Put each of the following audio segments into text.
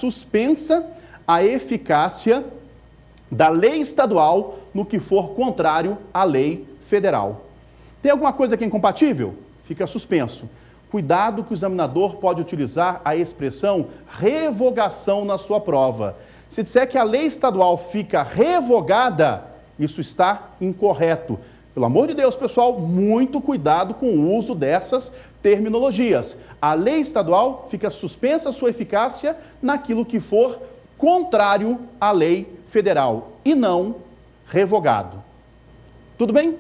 suspensa a eficácia da lei estadual no que for contrário à lei federal. Tem alguma coisa que é incompatível? Fica suspenso. Cuidado que o examinador pode utilizar a expressão revogação na sua prova. Se disser que a lei estadual fica revogada, isso está incorreto. Pelo amor de Deus, pessoal, muito cuidado com o uso dessas terminologias. A lei estadual fica suspensa a sua eficácia naquilo que for contrário à lei federal e não revogado. Tudo bem?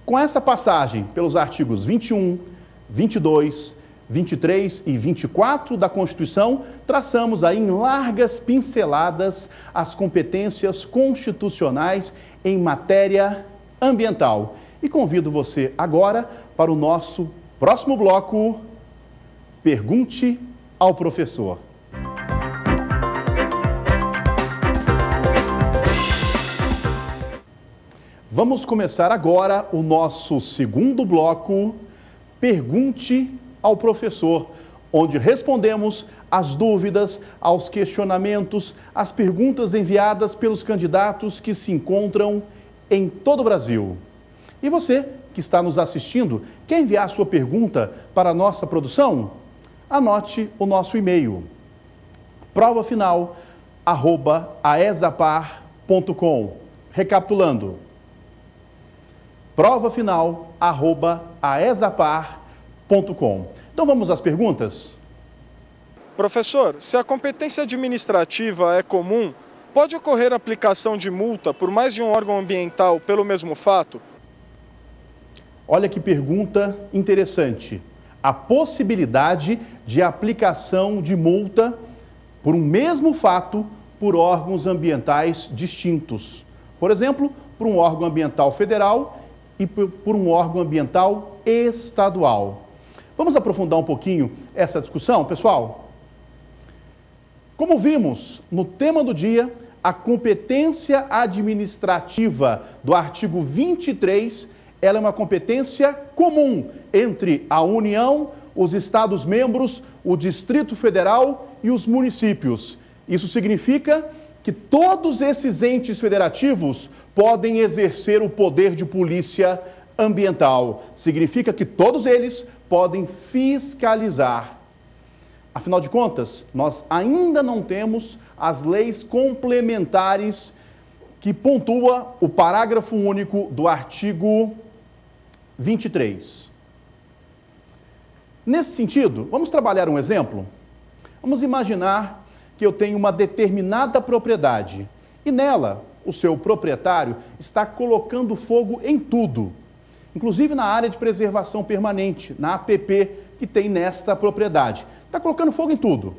Com essa passagem pelos artigos 21, 22, 23 e 24 da Constituição, traçamos aí em largas pinceladas as competências constitucionais em matéria ambiental. E convido você agora para o nosso próximo bloco, Pergunte ao Professor. Vamos começar agora o nosso segundo bloco, Pergunte ao Professor, onde respondemos às dúvidas, aos questionamentos, às perguntas enviadas pelos candidatos que se encontram em todo o Brasil. E você que está nos assistindo, quer enviar sua pergunta para a nossa produção? Anote o nosso e-mail, provafinal@aesapar.com. Recapitulando, provafinal@aesapar.com. Então vamos às perguntas? Professor, se a competência administrativa é comum, pode ocorrer aplicação de multa por mais de um órgão ambiental pelo mesmo fato? Olha que pergunta interessante. A possibilidade de aplicação de multa por um mesmo fato por órgãos ambientais distintos. Por exemplo, por um órgão ambiental federal e por um órgão ambiental estadual. Vamos aprofundar um pouquinho essa discussão, pessoal? Como vimos no tema do dia, a competência administrativa do artigo 23, ela é uma competência comum entre a União, os Estados-membros, o Distrito Federal e os municípios. Isso significa que todos esses entes federativos podem exercer o poder de polícia ambiental. Significa que todos eles podem fiscalizar. Afinal de contas, nós ainda não temos as leis complementares que pontua o parágrafo único do artigo 23. Nesse sentido, vamos trabalhar um exemplo? Vamos imaginar que eu tenho uma determinada propriedade e nela o seu proprietário está colocando fogo em tudo, inclusive na área de preservação permanente, na APP que tem nesta propriedade. Está colocando fogo em tudo.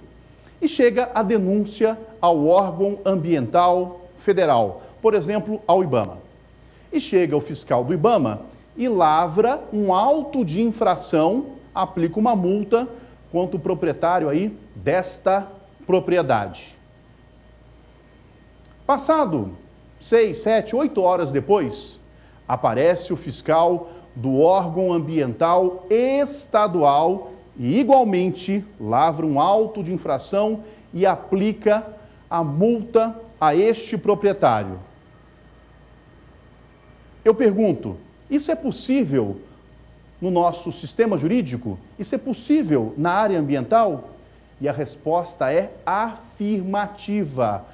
E chega a denúncia ao órgão ambiental federal, por exemplo, ao IBAMA. E chega o fiscal do IBAMA e lavra um auto de infração, aplica uma multa contra o proprietário aí desta propriedade. Passado 6, 7, 8 horas depois, aparece o fiscal do órgão ambiental estadual e igualmente lavra um auto de infração e aplica a multa a este proprietário. Eu pergunto, isso é possível no nosso sistema jurídico? Isso é possível na área ambiental? E a resposta é afirmativa.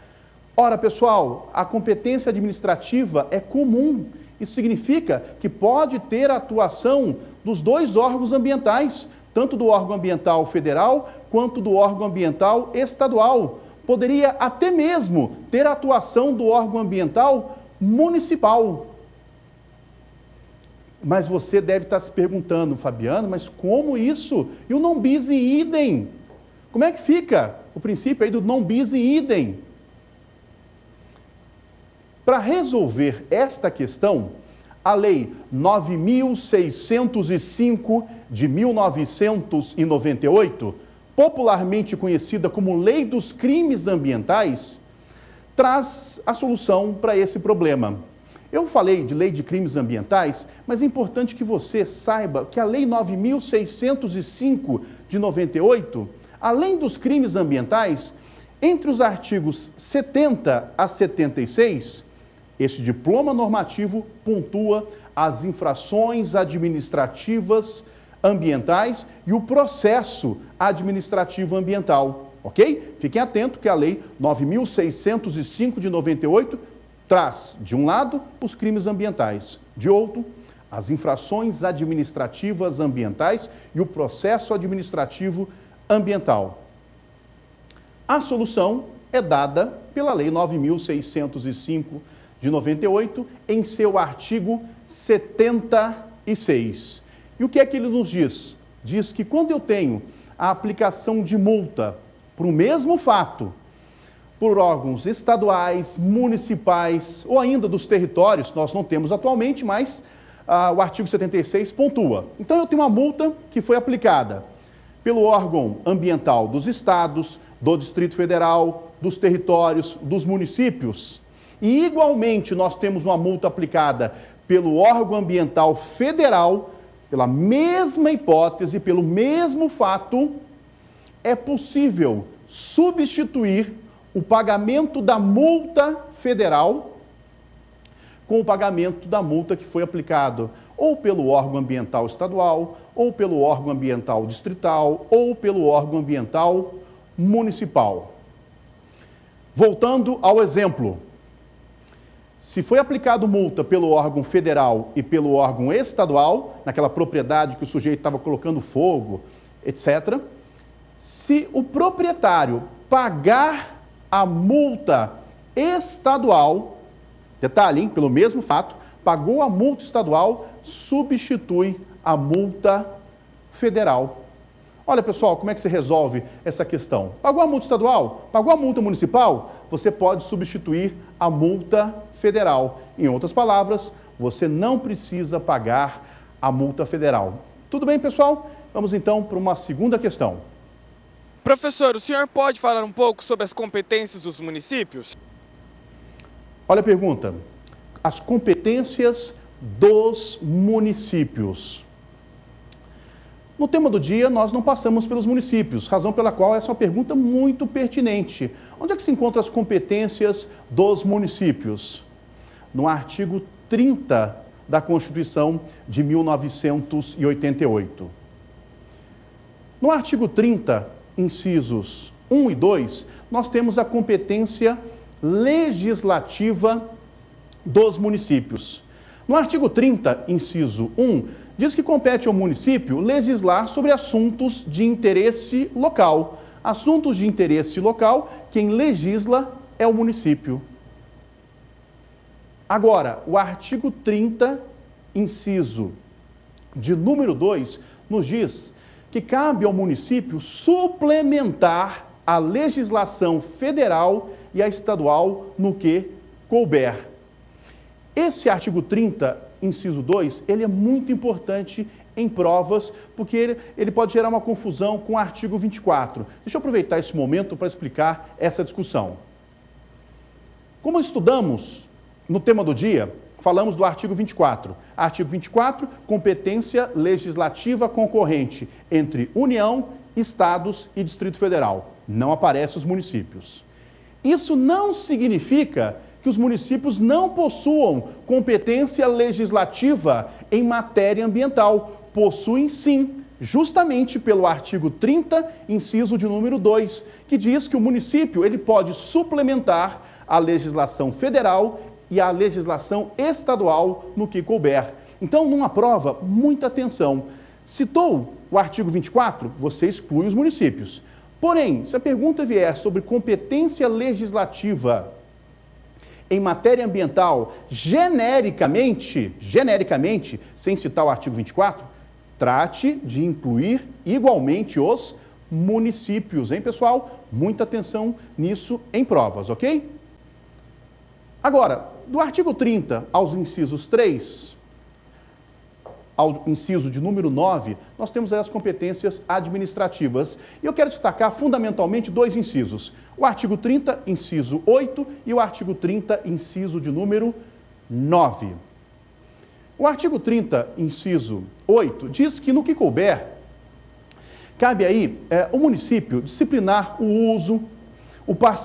Ora, pessoal, a competência administrativa é comum. Isso significa que pode ter a atuação dos dois órgãos ambientais, tanto do órgão ambiental federal quanto do órgão ambiental estadual. Poderia até mesmo ter a atuação do órgão ambiental municipal. Mas você deve estar se perguntando, Fabiano, mas como isso? E o non bis in idem? Como é que fica o princípio aí do non bis in idem? Para resolver esta questão, a Lei 9.605 de 1998, popularmente conhecida como Lei dos Crimes Ambientais, traz a solução para esse problema. Eu falei de Lei de Crimes Ambientais, mas é importante que você saiba que a Lei 9.605 de 98, Além dos crimes ambientais, entre os artigos 70 a 76, este diploma normativo pontua as infrações administrativas ambientais e o processo administrativo ambiental, ok? Fiquem atentos que a Lei 9.605 de 98 traz, de um lado, os crimes ambientais, de outro, as infrações administrativas ambientais e o processo administrativo ambiental. A solução é dada pela Lei 9.605 de 98 em seu artigo 76. E o que é que ele nos diz? Diz que quando eu tenho a aplicação de multa para o mesmo fato, por órgãos estaduais, municipais ou ainda dos territórios, nós não temos atualmente, mas o artigo 76 pontua. Então eu tenho uma multa que foi aplicada pelo órgão ambiental dos estados, do Distrito Federal, dos territórios, dos municípios. E igualmente nós temos uma multa aplicada pelo órgão ambiental federal, pela mesma hipótese, pelo mesmo fato, é possível substituir o pagamento da multa federal com o pagamento da multa que foi aplicado ou pelo órgão ambiental estadual, ou pelo órgão ambiental distrital, ou pelo órgão ambiental municipal. Voltando ao exemplo, se foi aplicado multa pelo órgão federal e pelo órgão estadual, naquela propriedade que o sujeito estava colocando fogo, etc., se o proprietário pagar a multa estadual, detalhe, hein, pelo mesmo fato, pagou a multa estadual, substitui a multa federal. Olha, pessoal, como é que se resolve essa questão? Pagou a multa estadual? Pagou a multa municipal? Você pode substituir a multa federal. Em outras palavras, você não precisa pagar a multa federal. Tudo bem, pessoal? Vamos então para uma segunda questão. Professor, o senhor pode falar um pouco sobre as competências dos municípios? Olha a pergunta. As competências dos municípios. No tema do dia, nós não passamos pelos municípios, razão pela qual essa é uma pergunta muito pertinente. Onde é que se encontram as competências dos municípios? No artigo 30 da Constituição de 1988. No artigo 30, incisos 1 e 2, nós temos a competência legislativa dos municípios. No artigo 30, inciso 1, diz que compete ao município legislar sobre assuntos de interesse local. Assuntos de interesse local, quem legisla é o município. Agora, o artigo 30, inciso de número 2, nos diz que cabe ao município suplementar a legislação federal e a estadual no que couber. Esse artigo 30, inciso 2, ele é muito importante em provas, porque ele pode gerar uma confusão com o artigo 24. Deixa eu aproveitar esse momento para explicar essa discussão. Como estudamos no tema do dia, falamos do artigo 24. Artigo 24, competência legislativa concorrente entre União, Estados e Distrito Federal. Não aparecem os municípios. Isso não significa que os municípios não possuam competência legislativa em matéria ambiental. Possuem sim, justamente pelo artigo 30, inciso de número 2, que diz que o município ele pode suplementar a legislação federal e a legislação estadual no que couber. Então, numa prova, muita atenção. Citou o artigo 24, você exclui os municípios. Porém, se a pergunta vier sobre competência legislativa em matéria ambiental, genericamente, sem citar o artigo 24, trate de incluir igualmente os municípios, hein, pessoal? Muita atenção nisso em provas, ok? Agora, do artigo 30 aos incisos 3, ao inciso de número 9, nós temos aí as competências administrativas. E eu quero destacar fundamentalmente dois incisos. O artigo 30, inciso 8, e o artigo 30, inciso de número 9. O artigo 30, inciso 8, diz que no que couber, Cabe aí o município disciplinar o uso, o parceiro